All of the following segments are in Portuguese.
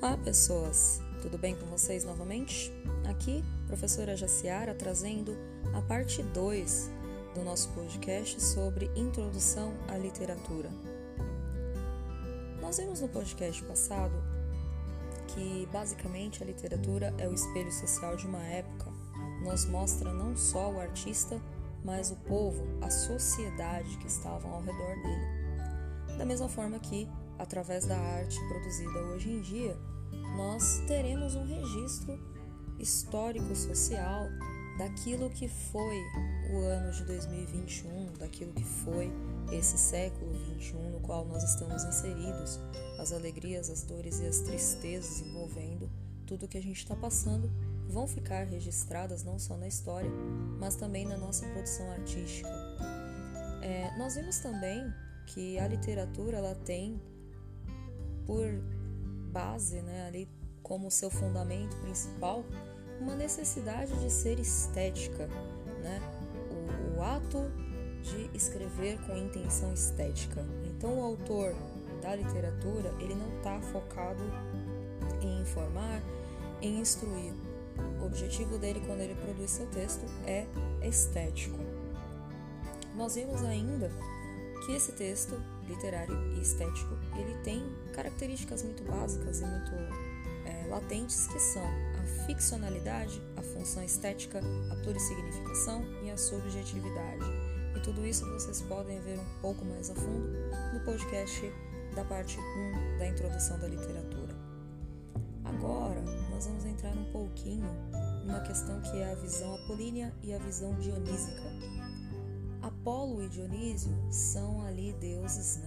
Olá pessoas, tudo bem com vocês novamente? Aqui, professora Jaciara trazendo a parte 2 do nosso podcast sobre introdução à literatura. Nós vimos no podcast passado que basicamente a literatura é o espelho social de uma época, nos mostra não só o artista, mas o povo, a sociedade que estavam ao redor dele. Da mesma forma que, através da arte produzida hoje em dia, nós teremos um registro histórico-social daquilo que foi o ano de 2021, daquilo que foi esse século XXI no qual nós estamos inseridos, as alegrias, as dores e as tristezas envolvendo tudo que a gente está passando vão ficar registradas não só na história, mas também na nossa produção artística. Nós vimos também que a literatura ela tem por base, ali como seu fundamento principal, uma necessidade de ser estética, o ato de escrever com intenção estética. Então o autor da literatura, ele não está focado em informar, em instruir. O objetivo dele quando ele produz seu texto é estético. Nós vimos ainda que esse texto literário e estético, ele tem características muito básicas e muito latentes, que são a ficcionalidade, a função estética, a plurissignificação e a subjetividade. E tudo isso vocês podem ver um pouco mais a fundo no podcast da parte 1 da introdução da literatura. Agora, nós vamos entrar um pouquinho numa questão que é a visão apolínea e a visão dionísica. Apolo e Dionísio são ali deuses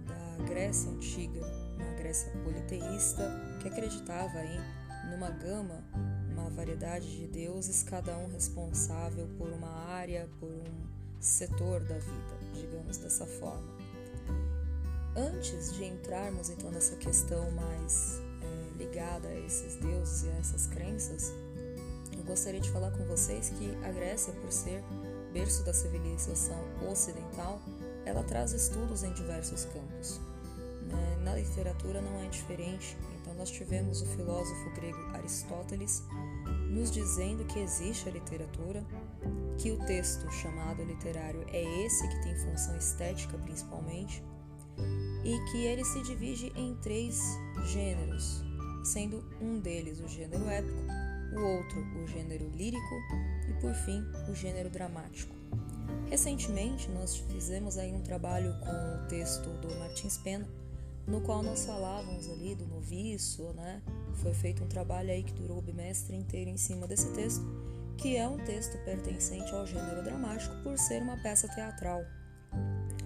da Grécia Antiga, uma Grécia politeísta que acreditava numa gama, uma variedade de deuses, cada um responsável por uma área, por um setor da vida, digamos dessa forma. Antes de entrarmos então nessa questão mais ligada a esses deuses e a essas crenças, eu gostaria de falar com vocês que a Grécia, por ser berço da civilização ocidental, ela traz estudos em diversos campos. Na literatura não é diferente, então nós tivemos o filósofo grego Aristóteles nos dizendo que existe a literatura, que o texto chamado literário é esse que tem função estética principalmente, e que ele se divide em 3 gêneros, sendo um deles o gênero épico, o outro o gênero lírico e, por fim, o gênero dramático. Recentemente, nós fizemos um trabalho com o texto do Martins Pena, no qual nós falávamos ali do noviço, Foi feito um trabalho aí que durou o bimestre inteiro em cima desse texto, que é um texto pertencente ao gênero dramático por ser uma peça teatral.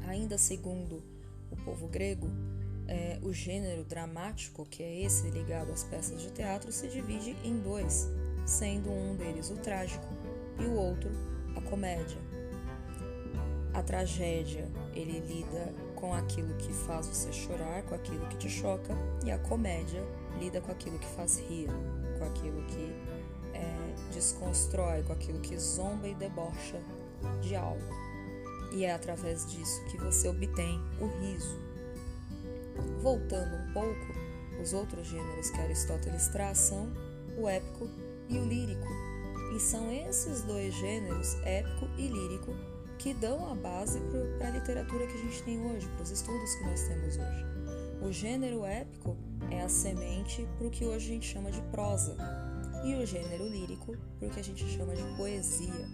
Ainda segundo o povo grego, o gênero dramático, que é esse ligado às peças de teatro, se divide em 2, sendo um deles o trágico e o outro a comédia. A tragédia, ele lida com aquilo que faz você chorar, com aquilo que te choca, e a comédia lida com aquilo que faz rir, com aquilo que desconstrói, com aquilo que zomba e debocha de algo. E é através disso que você obtém o riso. Voltando um pouco, os outros gêneros que Aristóteles traz são o épico e o lírico. E são esses 2 gêneros, épico e lírico, que dão a base para a literatura que a gente tem hoje, para os estudos que nós temos hoje. O gênero épico é a semente para o que hoje a gente chama de prosa, e o gênero lírico para o que a gente chama de poesia.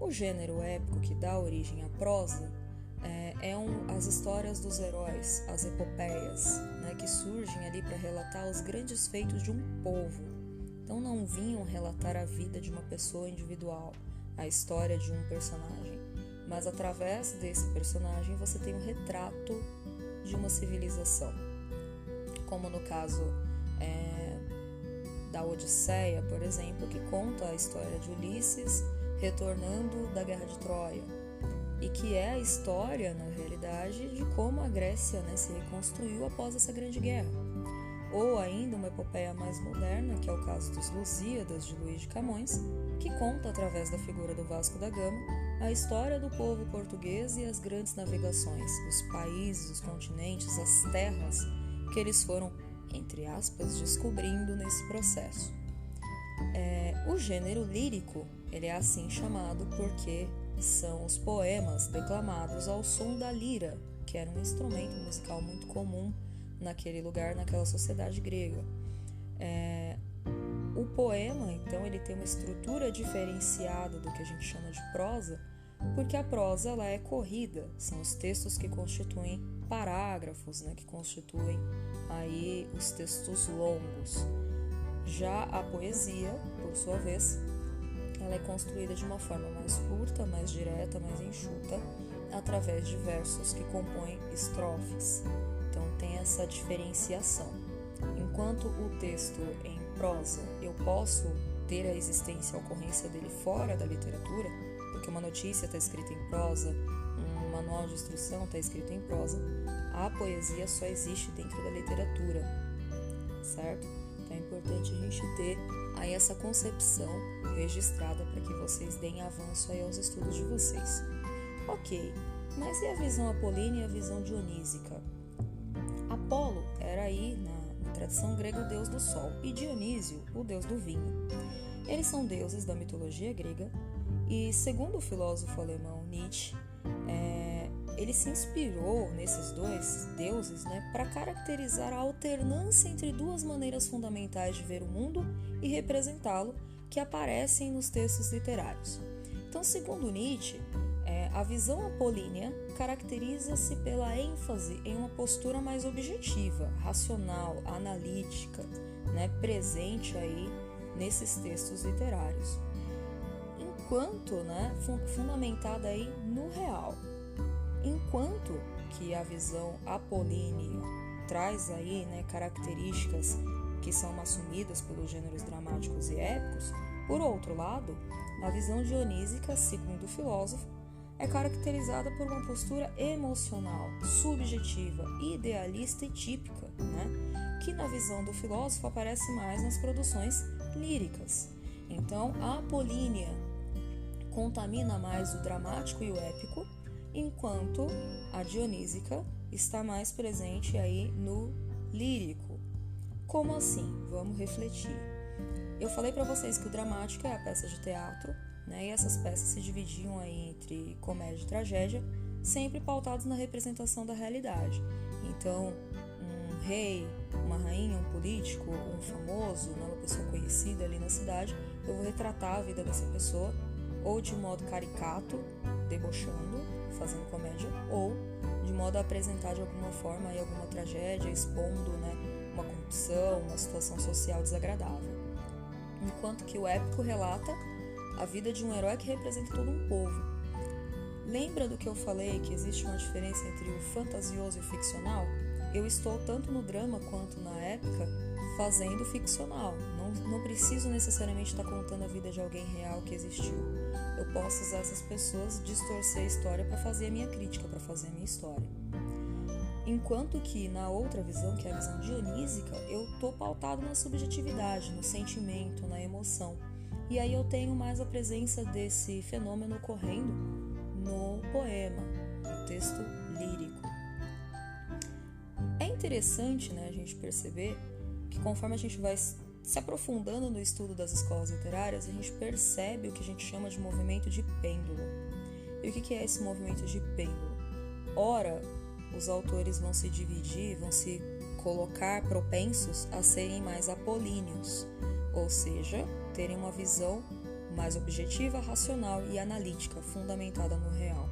O gênero épico, que dá origem à prosa, as histórias dos heróis, as epopeias, que surgem ali para relatar os grandes feitos de um povo. Então não vinham relatar a vida de uma pessoa individual, a história de um personagem, mas através desse personagem você tem um retrato de uma civilização, como no caso da Odisseia, por exemplo, que conta a história de Ulisses retornando da Guerra de Troia, e que é a história, na realidade, de como a Grécia se reconstruiu após essa grande guerra. Ou ainda uma epopeia mais moderna, que é o caso dos Lusíadas, de Luís de Camões, que conta, através da figura do Vasco da Gama, a história do povo português e as grandes navegações, os países, os continentes, as terras que eles foram entre aspas, descobrindo nesse processo. O gênero lírico, ele é assim chamado porque são os poemas declamados ao som da lira, que era um instrumento musical muito comum naquele lugar, naquela sociedade grega. O poema, então, ele tem uma estrutura diferenciada do que a gente chama de prosa, porque a prosa ela é corrida, são os textos que constituem parágrafos, né, que constituem aí os textos longos. Já a poesia, por sua vez, ela é construída de uma forma mais curta, mais direta, mais enxuta, através de versos que compõem estrofes. Então tem essa diferenciação. Enquanto o texto em prosa eu posso ter a existência, a ocorrência dele fora da literatura, porque uma notícia está escrita em prosa, um manual de instrução está escrito em prosa, a poesia só existe dentro da literatura, certo? Então é importante a gente ter aí essa concepção registrada para que vocês deem avanço aí aos estudos de vocês. Ok, mas e a visão apolínea e a visão dionísica? Apolo era aí, na tradição grega, o deus do sol, e Dionísio, o deus do vinho. Eles são deuses da mitologia grega e, segundo o filósofo alemão Nietzsche, ele se inspirou nesses dois deuses, né, para caracterizar a alternância entre duas maneiras fundamentais de ver o mundo e representá-lo que aparecem nos textos literários. Então, segundo Nietzsche, a visão apolínea caracteriza-se pela ênfase em uma postura mais objetiva, racional, analítica, né, presente aí nesses textos literários, enquanto, né, fundamentada aí no real. Enquanto que a visão apolínea traz aí, né, características que são assumidas pelos gêneros dramáticos e épicos, por outro lado, a visão dionísica, segundo o filósofo, é caracterizada por uma postura emocional, subjetiva, idealista e típica, né, que na visão do filósofo aparece mais nas produções líricas. Então, a apolínea contamina mais o dramático e o épico, enquanto a dionísica está mais presente aí no lírico. Como assim? Vamos refletir. Eu falei para vocês que o dramático é a peça de teatro, né? E essas peças se dividiam aí entre comédia e tragédia, sempre pautados na representação da realidade. Então, um rei, uma rainha, um político, um famoso, né, uma pessoa conhecida ali na cidade, eu vou retratar a vida dessa pessoa, ou de modo caricato, debochando, fazendo comédia, ou de modo a apresentar de alguma forma aí alguma tragédia, expondo, né, uma corrupção, uma situação social desagradável. Enquanto que o épico relata a vida de um herói que representa todo um povo. Lembra do que eu falei, que existe uma diferença entre o fantasioso e o ficcional? Eu estou tanto no drama quanto na épica fazendo ficcional. Não preciso necessariamente estar contando a vida de alguém real que existiu. Eu posso usar essas pessoas, distorcer a história para fazer a minha crítica, para fazer a minha história. Enquanto que na outra visão, que é a visão dionísica, eu estou pautado na subjetividade, no sentimento, na emoção. E aí eu tenho mais a presença desse fenômeno ocorrendo no poema, no texto lírico. É interessante, né, a gente perceber que conforme a gente vai se aprofundando no estudo das escolas literárias, a gente percebe o que a gente chama de movimento de pêndulo. E o que é esse movimento de pêndulo? Ora, os autores vão se dividir, vão se colocar propensos a serem mais apolíneos, ou seja, terem uma visão mais objetiva, racional e analítica, fundamentada no real.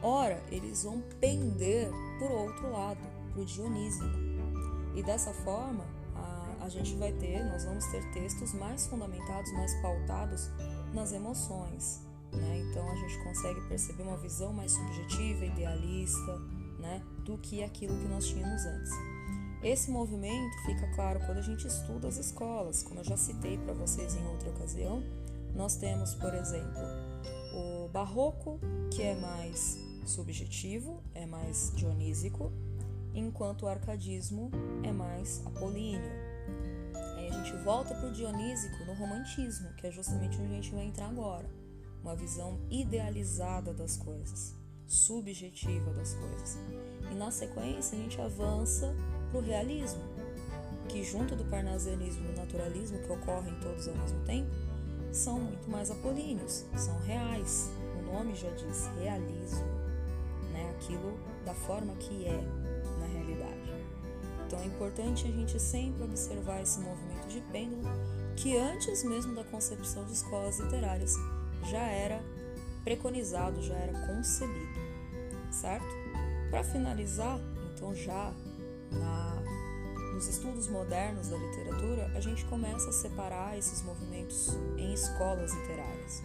Ora, eles vão pender por outro lado, para o dionísico. E dessa forma, nós vamos ter textos mais fundamentados, mais pautados nas emoções, né? Então a gente consegue perceber uma visão mais subjetiva, idealista, né, do que aquilo que nós tínhamos antes. Esse movimento fica claro quando a gente estuda as escolas. Como eu já citei para vocês em outra ocasião, nós temos, por exemplo, o barroco, que é mais subjetivo, é mais dionísico, enquanto o arcadismo é mais apolíneo. Aí a gente volta para o dionísico no romantismo, que é justamente onde a gente vai entrar agora. Uma visão idealizada das coisas, subjetiva das coisas. E na sequência a gente avança para o realismo, que junto do parnasianismo e do naturalismo, que ocorrem todos ao mesmo tempo, são muito mais apolíneos, são reais. O nome já diz realismo, né? Aquilo da forma que é na realidade. Então é importante a gente sempre observar esse movimento de pêndulo que antes mesmo da concepção de escolas literárias já era preconizado, já era concebido, certo? Para finalizar, então já nos estudos modernos da literatura, a gente começa a separar esses movimentos em escolas literárias.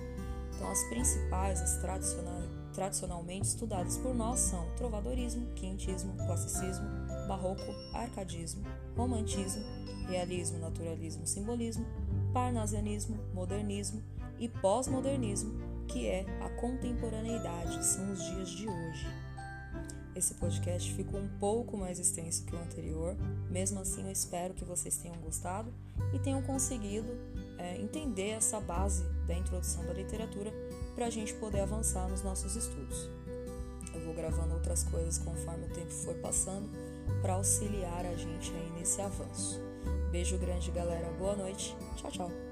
Então as principais, as tradicionalmente estudadas por nós são trovadorismo, quinhentismo, classicismo, barroco, arcadismo, romantismo, realismo, naturalismo, simbolismo, parnasianismo, modernismo e pós-modernismo, que é a contemporaneidade, são os dias de hoje. Esse podcast ficou um pouco mais extenso que o anterior, mesmo assim eu espero que vocês tenham gostado e tenham conseguido entender essa base da introdução da literatura para a gente poder avançar nos nossos estudos. Eu vou gravando outras coisas conforme o tempo for passando para auxiliar a gente aí nesse avanço. Beijo grande, galera. Boa noite. Tchau, tchau.